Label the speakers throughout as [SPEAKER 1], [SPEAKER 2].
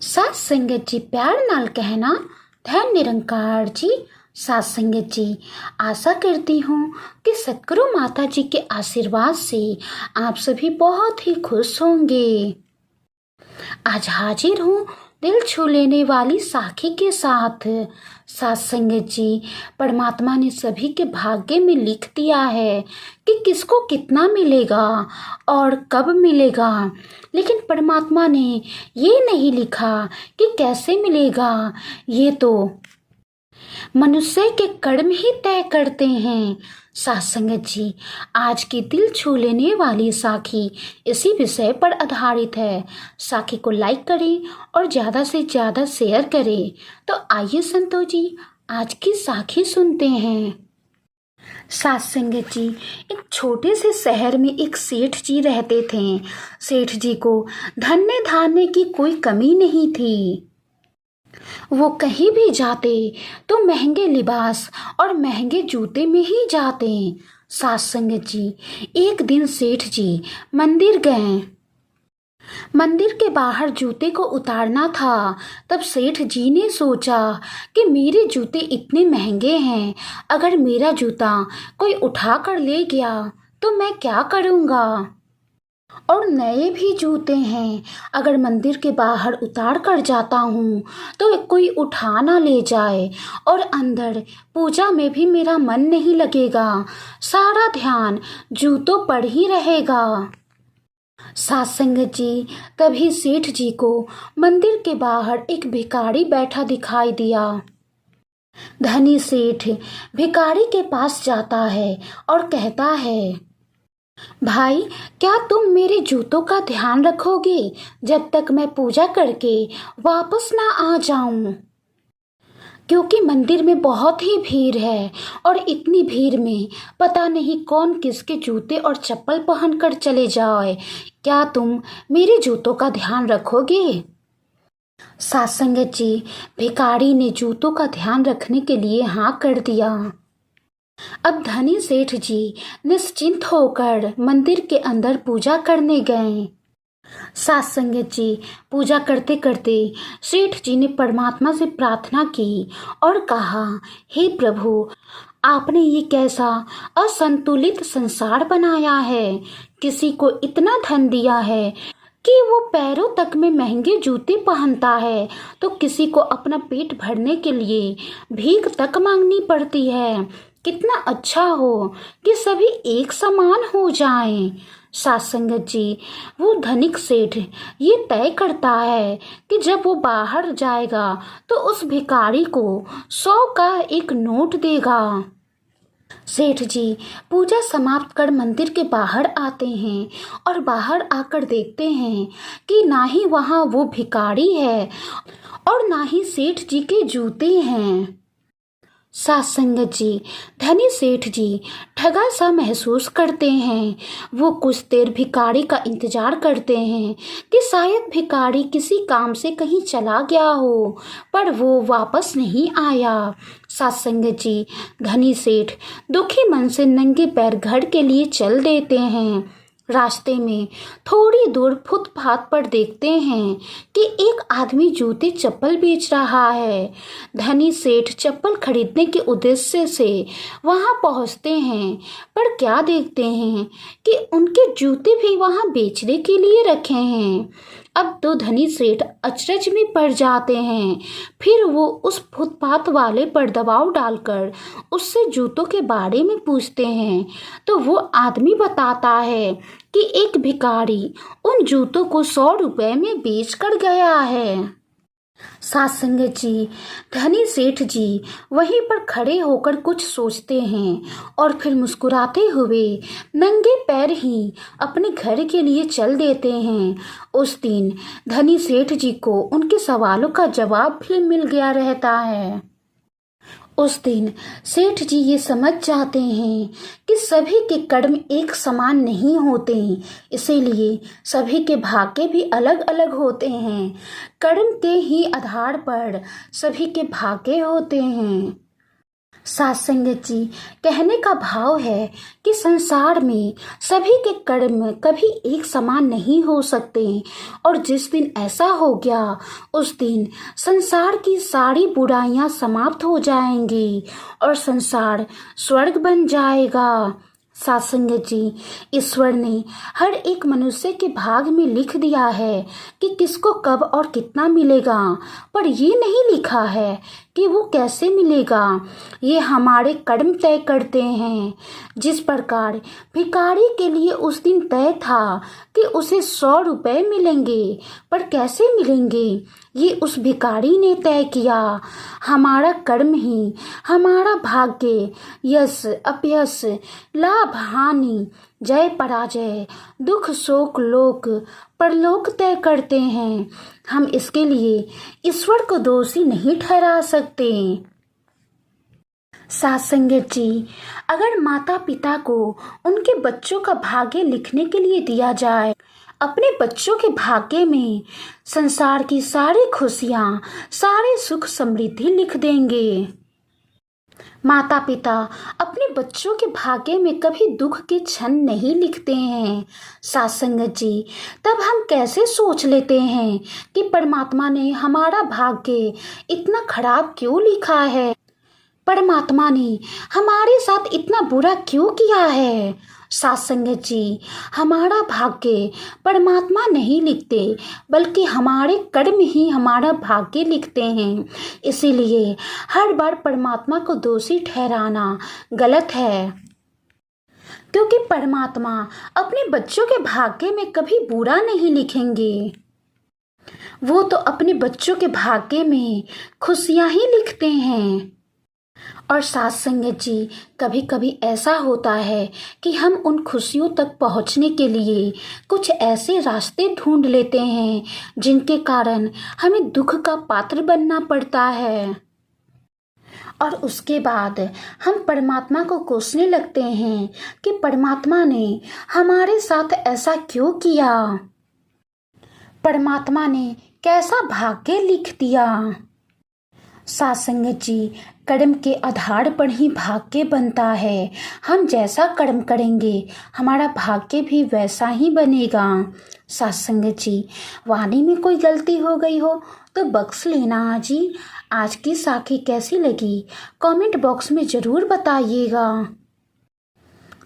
[SPEAKER 1] सात संगत जी प्यार नाल कहना धन निरंकार जी। सात संगत जी आशा करती हूँ कि सतगुरु माता जी के आशीर्वाद से आप सभी बहुत ही खुश होंगे। आज हाजिर हूँ दिल छू लेने वाली साखी के साथ। सात संगत जी परमात्मा ने सभी के भाग्य में लिख दिया है कि किसको कितना मिलेगा और कब मिलेगा, लेकिन परमात्मा ने ये नहीं लिखा कि कैसे मिलेगा। ये तो मनुष्य के कर्म ही तय करते हैं। सात संगत जी आज की दिल छू लेने वाली साखी इसी विषय पर आधारित है। साखी को लाइक करें और ज़्यादा से ज़्यादा शेयर करें। तो आइए संतो जी आज की साखी सुनते हैं। सात संगत जी एक छोटे से शहर में एक सेठ जी रहते थे। सेठ जी को धन्य धान्य की कोई कमी नहीं थी। वो कहीं भी जाते तो महंगे लिबास और महंगे जूते में ही जाते। सात संगत जी एक दिन सेठ जी मंदिर गए। मंदिर के बाहर जूते को उतारना था। तब सेठ जी ने सोचा कि मेरे जूते इतने महंगे हैं, अगर मेरा जूता कोई उठा कर ले गया तो मैं क्या करूँगा। और नए भी जूते हैं, अगर मंदिर के बाहर उतार कर जाता हूँ तो कोई उठा ना ले जाए और अंदर पूजा में भी मेरा मन नहीं लगेगा, सारा ध्यान जूतों पर ही रहेगा। सात संगत जी तभी सेठ जी को मंदिर के बाहर एक भिखारी बैठा दिखाई दिया। धनी सेठ भिखारी के पास जाता है और कहता है, भाई क्या तुम मेरे जूतों का ध्यान रखोगे जब तक मैं पूजा करके वापस ना आ जाऊं, क्योंकि मंदिर में बहुत ही भीड़ है और इतनी भीड़ में पता नहीं कौन किसके जूते और चप्पल पहन कर चले जाए। क्या तुम मेरे जूतों का ध्यान रखोगे। सात संगत जी भिखारी ने जूतों का ध्यान रखने के लिए हाँ कर दिया। अब धनी सेठ जी निश्चिंत होकर मंदिर के अंदर पूजा करने गए। सात संगत जी पूजा करते करते सेठ जी ने परमात्मा से प्रार्थना की और कहा, हे प्रभु आपने ये कैसा असंतुलित संसार बनाया है। किसी को इतना धन दिया है कि वो पैरों तक में महंगे जूते पहनता है, तो किसी को अपना पेट भरने के लिए भीख तक मांगनी पड़ती है। कितना अच्छा हो कि सभी एक समान हो जाएं। सात संगत जी वो धनिक सेठ ये तय करता है कि जब वो बाहर जाएगा तो उस भिखारी को 100 का एक नोट देगा। सेठ जी पूजा समाप्त कर मंदिर के बाहर आते हैं और बाहर आकर देखते हैं कि ना ही वहाँ वो भिखारी है और ना ही सेठ जी के जूते हैं। सात संगत जी धनी सेठ जी ठगा सा महसूस करते हैं। वो कुछ देर भिखारी का इंतजार करते हैं कि शायद भिखारी किसी काम से कहीं चला गया हो, पर वो वापस नहीं आया। सात संगत जी धनी सेठ दुखी मन से नंगे पैर घर के लिए चल देते हैं। रास्ते में थोड़ी दूर फुटपाथ पर देखते हैं कि एक आदमी जूते चप्पल बेच रहा है। धनी सेठ चप्पल खरीदने के उद्देश्य से वहां पहुंचते हैं, पर क्या देखते हैं कि उनके जूते भी वहां बेचने के लिए रखे हैं। अब तो धनी सेठ अचरज में पड़ जाते हैं। फिर वो उस फुटपाथ वाले पर दबाव डालकर उससे जूतों के बारे में पूछते हैं, तो वो आदमी बताता है कि एक भिखारी उन जूतों को 100 रुपए में बेच कर गया है। सात संगत जी धनी सेठ जी वहीं पर खड़े होकर कुछ सोचते हैं और फिर मुस्कुराते हुए नंगे पैर ही अपने घर के लिए चल देते हैं। उस दिन धनी सेठ जी को उनके सवालों का जवाब भी मिल गया रहता है। उस दिन सेठ जी ये समझ जाते हैं कि सभी के कर्म एक समान नहीं होते, इसीलिए सभी के भाग्य भी अलग अलग होते हैं। कर्म के ही आधार पर सभी के भाग्य होते हैं। सात संगत जी, कहने का भाव है कि संसार में सभी के कर्म कभी एक समान नहीं हो सकते और जिस दिन ऐसा हो गया उस दिन संसार की सारी बुराइयां समाप्त हो जाएंगी और संसार स्वर्ग बन जाएगा। सात्संगत जी, ईश्वर ने हर एक मनुष्य के भाग में लिख दिया है कि किसको कब और कितना मिलेगा, पर ये नहीं लिखा है कि वो कैसे मिलेगा। ये हमारे कर्म तय करते हैं। जिस प्रकार भिखारी के लिए उस दिन तय था कि उसे 100 रुपये मिलेंगे, पर कैसे मिलेंगे ये उस भिखारी ने तय किया। हमारा कर्म ही हमारा भाग्य, यश अपयश, लाभ हानि, जय पराजय, दुख शोक लोक परलोक तय करते हैं। हम इसके लिए ईश्वर को दोषी नहीं ठहरा सकते। सात्संगत जी, अगर माता पिता को उनके बच्चों का भाग्य लिखने के लिए दिया जाए, अपने बच्चों के भाग्य में संसार की सारी खुशियां, सारे सुख समृद्धि लिख देंगे। माता पिता अपने बच्चों के भाग्य में कभी दुख के क्षण नहीं लिखते हैं। सात्संगत जी, तब हम कैसे सोच लेते हैं कि परमात्मा ने हमारा भाग्य इतना खराब क्यों लिखा है, परमात्मा ने हमारे साथ इतना बुरा क्यों किया है। सात्संगत जी, हमारा भाग्य परमात्मा नहीं लिखते, बल्कि हमारे कर्म ही हमारा भाग्य लिखते हैं। इसीलिए हर बार परमात्मा को दोषी ठहराना गलत है, क्योंकि परमात्मा अपने बच्चों के भाग्य में कभी बुरा नहीं लिखेंगे। वो तो अपने बच्चों के भाग्य में खुशियां ही लिखते हैं। और सात्संगत जी, कभी कभी ऐसा होता है कि हम उन खुशियों तक पहुंचने के लिए कुछ ऐसे रास्ते ढूंढ लेते हैं जिनके कारण हमें दुख का पात्र बनना पड़ता है और उसके बाद हम परमात्मा को कोसने लगते हैं कि परमात्मा ने हमारे साथ ऐसा क्यों किया, परमात्मा ने कैसा भाग्य लिख दिया। सात्संगत जी, कर्म के आधार पर ही भाग्य बनता है। हम जैसा कर्म करेंगे हमारा भाग्य भी वैसा ही बनेगा। सात्संगत जी, वाणी में कोई गलती हो गई हो तो बख्श लेना जी। आज की साखी कैसी लगी कमेंट बॉक्स में ज़रूर बताइएगा।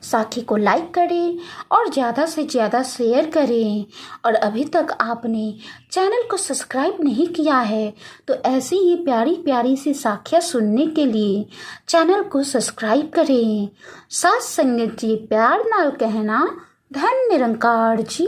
[SPEAKER 1] साखी को लाइक करें और ज़्यादा से ज़्यादा शेयर करें। और अभी तक आपने चैनल को सब्सक्राइब नहीं किया है तो ऐसी ही प्यारी प्यारी सी साखियाँ सुनने के लिए चैनल को सब्सक्राइब करें। सात्संगत जी, प्यार नाल कहना, धन निरंकार जी।